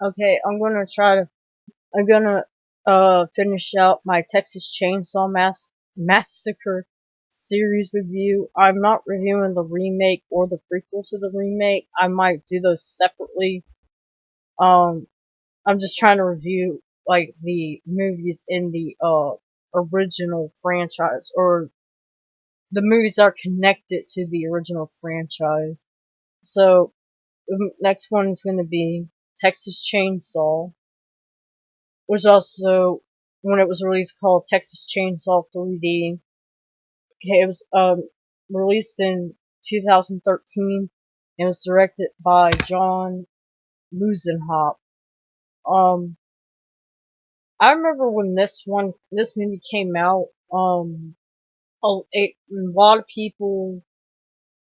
Okay, I'm gonna finish out my Texas Chainsaw Massacre series review. I'm not reviewing the remake or the prequel to the remake. I might do those separately. Um, I'm just trying to review like the movies in the original franchise, or the movies that are connected to the original franchise. So the next one is going to be Texas Chainsaw, which also, when it was released, called Texas Chainsaw 3D. It was released in 2013 and was directed by John Lusenhop. Um, I remember when this movie came out. A lot of people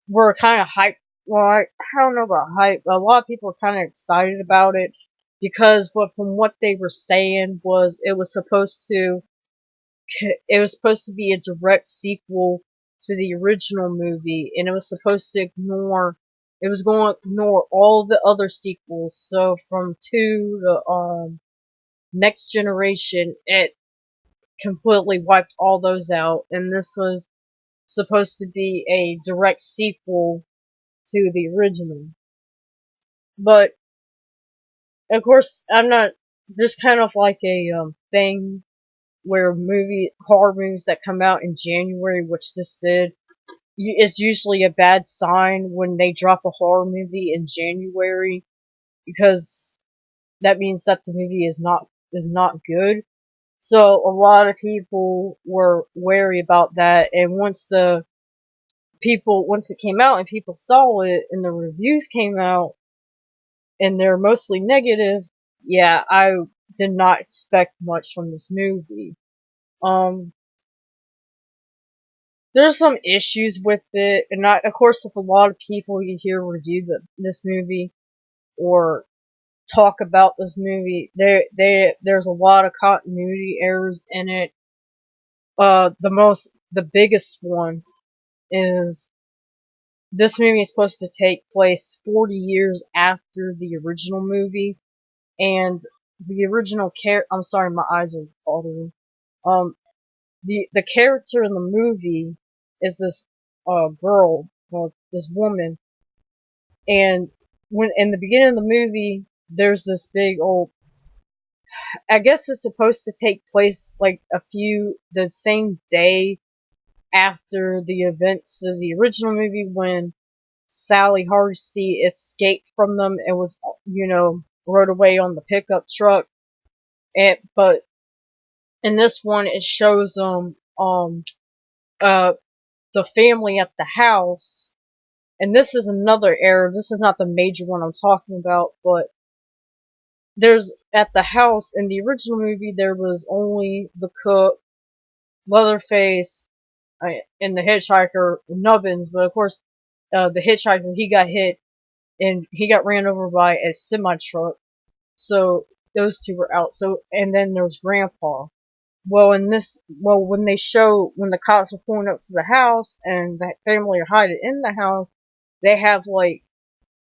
were kind of hyped. Well, I don't know about hype, but a lot of people were kind of excited about it because, from what they were saying, was it was supposed to be a direct sequel to the original movie, and it was supposed to it was going to ignore all the other sequels. So from 2 to Next Generation, it completely wiped all those out, and this was supposed to be a direct sequel to the original. But of course, I'm not. There's kind of like a thing where horror movies that come out in January, which this did, it's usually a bad sign when they drop a horror movie in January, because that means that the movie is not good. So a lot of people were wary about that, and once it came out and people saw it and the reviews came out and they're mostly negative, yeah, I did not expect much from this movie. Um, there's some issues with it, and of course, with a lot of people you hear review this movie or talk about this movie, there's a lot of continuity errors in it. The biggest one is this movie is supposed to take place 40 years after the original movie, and the original I'm sorry, my eyes are bothering. Um, the character in the movie is this girl, this woman, and when in the beginning of the movie, there's this big old. I guess it's supposed to take place like the same day after the events of the original movie, when Sally Hardesty escaped from them and was, rode away on the pickup truck. But in this one, it shows uh the family at the house, and this is another error. This is not the major one I'm talking about, but there's at the house in the original movie there was only the cook, Leatherface, and the hitchhiker Nubbins. But of course, the hitchhiker, he got hit and he got ran over by a semi truck. So those two were out. So, and then there was Grandpa. When the cops are pulling up to the house and the family are hiding in the house, they have like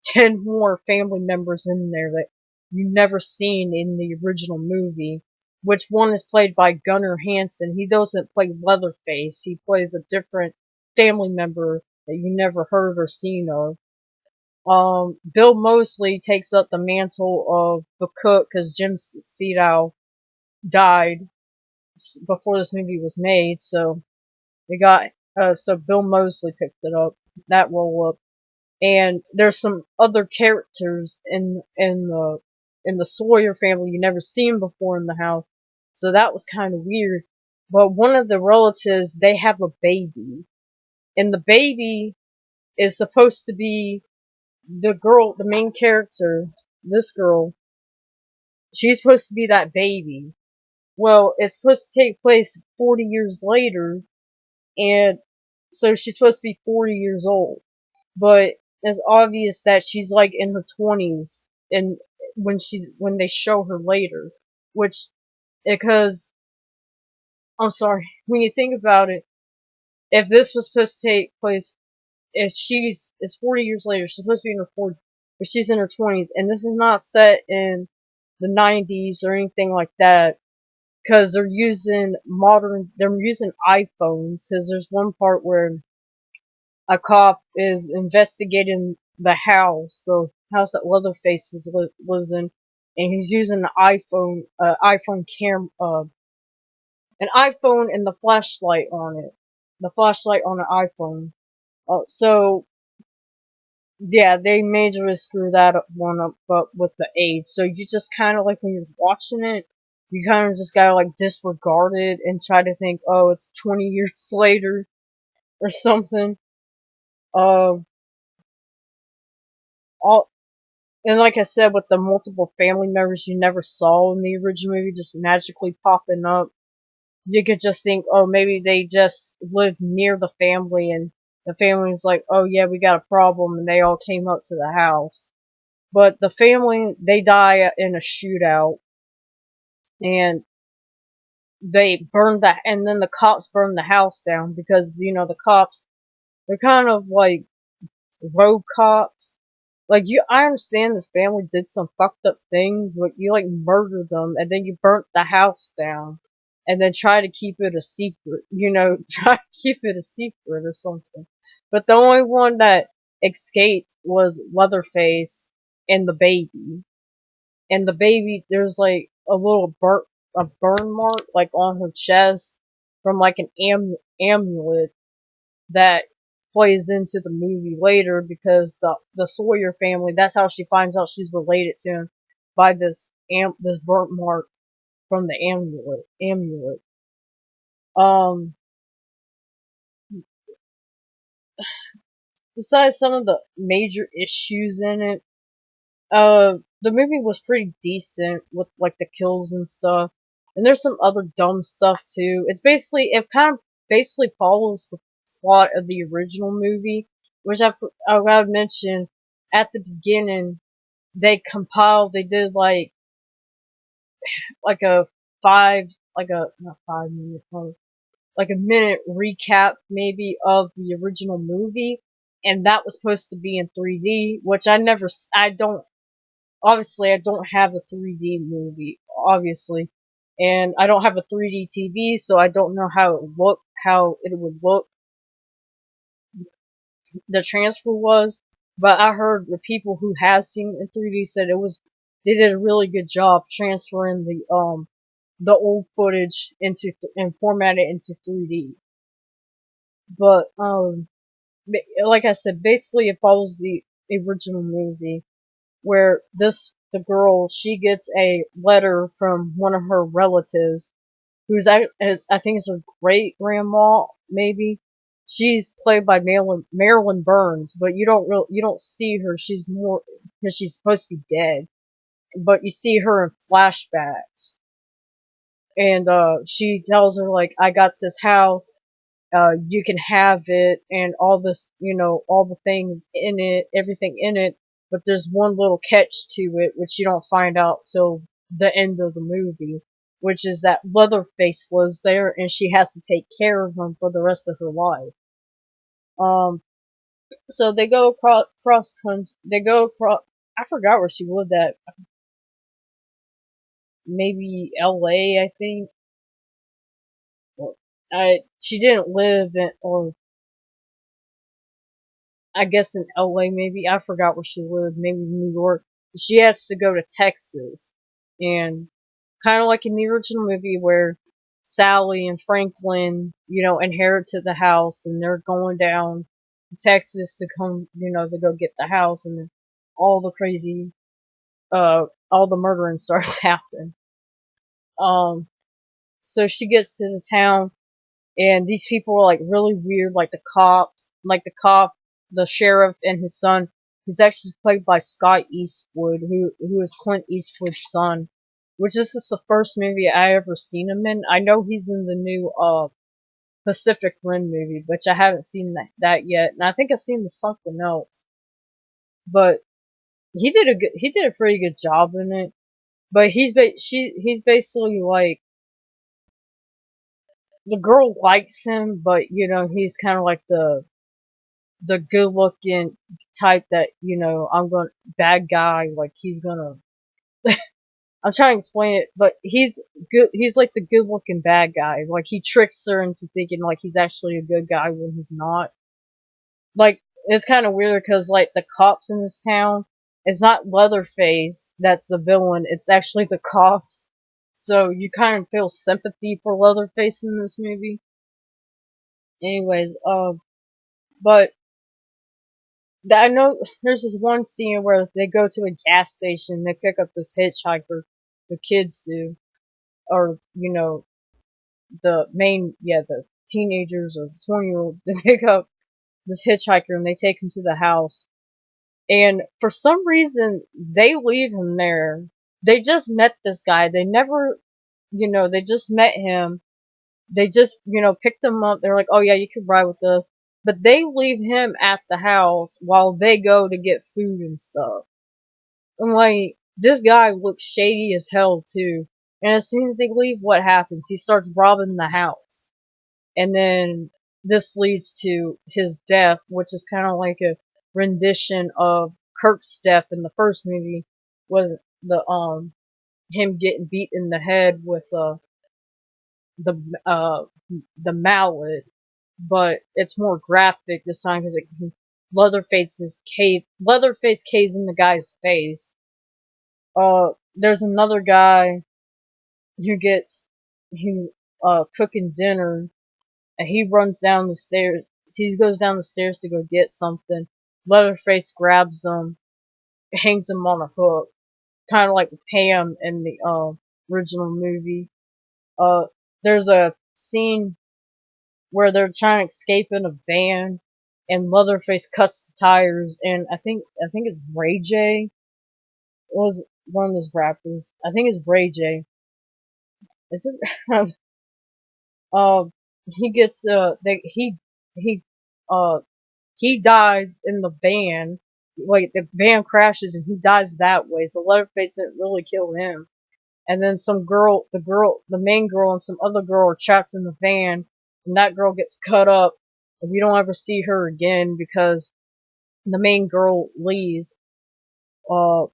10 more family members in there that you never seen in the original movie. Which one is played by Gunnar Hansen. He doesn't play Leatherface. He plays a different family member that you never heard or seen of. Bill Moseley takes up the mantle of the cook because Jim Siedow died before this movie was made, so Bill Moseley picked that role up. And there's some other characters in the Sawyer family you never seen before in the house, so that was kind of weird. But one of the relatives, they have a baby, and the baby is supposed to be the girl, the main character, this girl. She's supposed to be that baby. Well, it's supposed to take place 40 years later, and so she's supposed to be 40 years old. But it's obvious that she's like in her 20s, and when they show her later, because I'm sorry, when you think about it, if this was supposed to take place, if it's 40 years later, she's supposed to be in her 40s, but she's in her 20s, and this is not set in the 90s or anything like that, because they're using iPhones, because there's one part where a cop is investigating the house that Leatherface lives in, and he's using iPhone an iPhone and the flashlight on it, the flashlight on an iPhone. So yeah, they majorly screw that one up, but with the age. So you just kind of like when you're watching it, you kind of just gotta like disregard it and try to think, oh, it's 20 years later or something. Uh, all And like I said, with the multiple family members you never saw in the original movie just magically popping up, you could just think, oh, maybe they just lived near the family and the family's like, oh yeah, we got a problem, and they all came up to the house. But the family, they die in a shootout, and and then the cops burn the house down because, the cops, they're kind of like rogue cops. Like, I understand this family did some fucked up things, but you, like, murdered them, and then you burnt the house down, and then try to keep it a secret, try to keep it a secret or something. But the only one that escaped was Leatherface and the baby. And the baby, there's, like, a burn mark, like, on her chest from, like, an amulet that plays into the movie later, because the Sawyer family, that's how she finds out she's related to him, by this burnt mark from the amulet. Um, Besides some of the major issues in it, the movie was pretty decent with like the kills and stuff, and there's some other dumb stuff too. It kind of basically follows the plot of the original movie, which I gotta mention at the beginning. They did like a five, like a not 5 minute, like a minute recap maybe of the original movie, and that was supposed to be in 3D, which I don't. Obviously, I don't have a 3D movie, obviously, and I don't have a 3D TV, so I don't know how it would look, the transfer was, but I heard the people who have seen it in 3D said they did a really good job transferring the old footage and format it into 3D. But, like I said, basically it follows the original movie, where the girl, she gets a letter from one of her relatives, I think is her great grandma, maybe. She's played by Marilyn Burns, but you don't see her. She's more, because she's supposed to be dead, but you see her in flashbacks, and she tells her like, I got this house, you can have it, and all this, all the things in it, everything in it, but there's one little catch to it, which you don't find out till the end of the movie, which is that Leatherface lives there, and she has to take care of him for the rest of her life. Um, so they go cross country, I forgot where she lived at, maybe LA, I think. She didn't live in, or I guess in LA, maybe. I forgot where she lived. Maybe New York. She has to go to Texas. And kind of like in the original movie where Sally and Franklin, inherited the house, and they're going down to Texas to to go get the house, and then all the crazy, all the murdering starts happening. Um, so she gets to the town, and these people are like really weird, like the sheriff and his son, who's actually played by Scott Eastwood, who is Clint Eastwood's son, which this is the first movie I ever seen him in. I know he's in the new Pacific Rim movie, which I haven't seen that yet, and I think I've seen something else, but he did a pretty good job in it. But he's basically like, the girl likes him, but he's kind of like the good looking type that, I'm going bad guy, like he's gonna I'm trying to explain it, but he's good. He's like the good-looking bad guy. Like he tricks her into thinking like he's actually a good guy when he's not. Like it's kind of weird because like the cops in this town, it's not Leatherface that's the villain. It's actually the cops. So you kind of feel sympathy for Leatherface in this movie. Anyways, but I know there's this one scene where they go to a gas station. They pick up this hitchhiker. The kids do, or the teenagers or 20-year-olds. They pick up this hitchhiker and they take him to the house. And for some reason, they leave him there. They just met this guy. They never, they just met him. They just, picked him up. They're like, oh yeah, you can ride with us. But they leave him at the house while they go to get food and stuff. I'm like, this guy looks shady as hell too. And as soon as they leave, what happens? He starts robbing the house. And then this leads to his death, which is kind of like a rendition of Kirk's death in the first movie, with him getting beat in the head with the the mallet, but it's more graphic this time because Leatherface caves in the guy's face. There's another guy who's cooking dinner, and he runs down the stairs. He goes down the stairs to go get something. Leatherface grabs him, hangs him on a hook, kind of like Pam in the original movie. There's a scene where they're trying to escape in a van, and Leatherface cuts the tires, and I think it's Ray J. Was one of those rappers. I think it's Ray J. Is it? uh, he gets he uh he dies in the van. Like the van crashes and he dies that way. So Leatherface didn't really kill him. And then the main girl and some other girl are trapped in the van, and that girl gets cut up, and we don't ever see her again because the main girl leaves. Uh,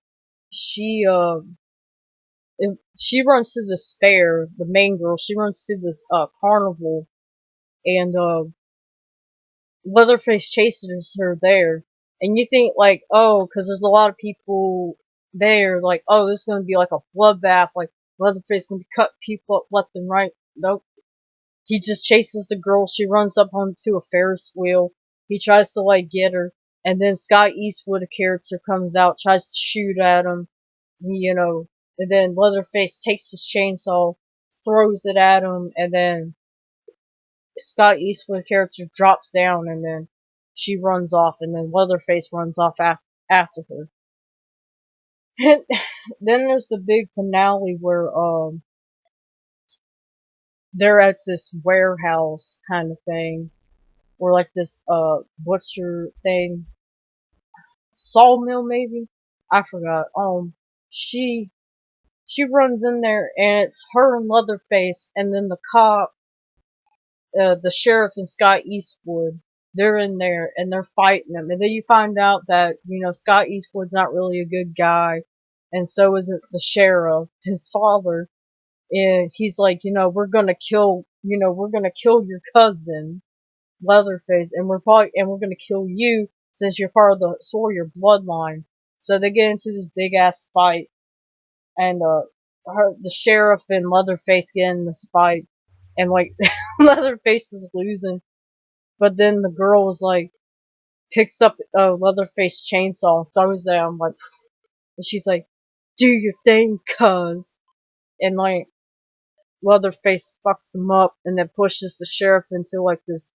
she she runs to this fair. The main girl, she runs to this carnival, and Leatherface chases her there. And you think like, oh, because there's a lot of people there, like, oh, this is gonna be like a bloodbath, like Leatherface gonna cut people up left and right. Nope. He just chases the girl. She runs up onto a Ferris wheel. He tries to like get her, and then Scott Eastwood, a character, comes out, tries to shoot at him. And then Leatherface takes his chainsaw, throws it at him, and then Scott Eastwood character drops down, and then she runs off, and then Leatherface runs off after her. And then there's the big finale where they're at this warehouse kind of thing, or like this butcher thing, sawmill maybe. I forgot. She she runs in there, and it's her and Leatherface, and then the cop, the sheriff and Scott Eastwood, they're in there and they're fighting them. And then you find out that, Scott Eastwood's not really a good guy, and so isn't the sheriff, his father. And he's like, we're gonna kill your cousin, Leatherface, and we're gonna kill you since you're part of the Sawyer bloodline. So they get into this big ass fight, and the sheriff and Leatherface get in this fight, and like Leatherface is losing, but then the girl was like picks up a Leatherface chainsaw, throws it at him, like, and she's like, "Do your thing, cuz," and like Leatherface fucks him up, and then pushes the sheriff into like this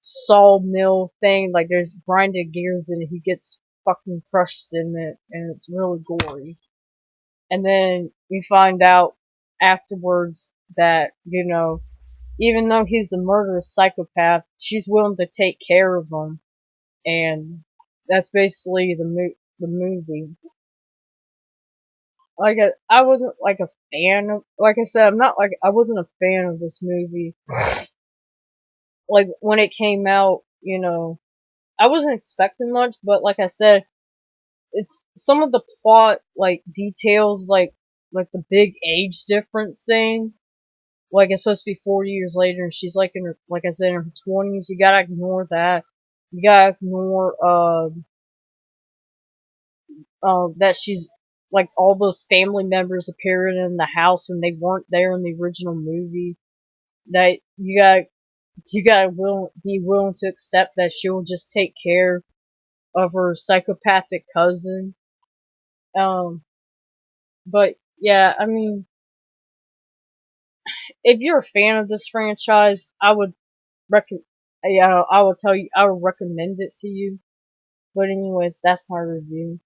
sawmill thing, like there's grinded gears in it. He gets fucking crushed in it, and it's really gory. And then you find out afterwards that, even though he's a murderous psychopath, she's willing to take care of him. And that's basically the movie. Like, I wasn't like a fan of, like I said, I wasn't a fan of this movie. Like, when it came out, I wasn't expecting much, but like I said, it's some of the plot, like, details, like, like the big age difference thing. Like it's supposed to be 40 years later, and she's like in her, like I said, in her 20s. You gotta ignore that. You gotta ignore that she's like all those family members appearing in the house when they weren't there in the original movie. That you gotta be willing to accept that she'll just take care of her psychopathic cousin. Um, but yeah, I mean, if you're a fan of this franchise, recommend. Yeah, I would tell you, I would recommend it to you. But anyways, that's my review.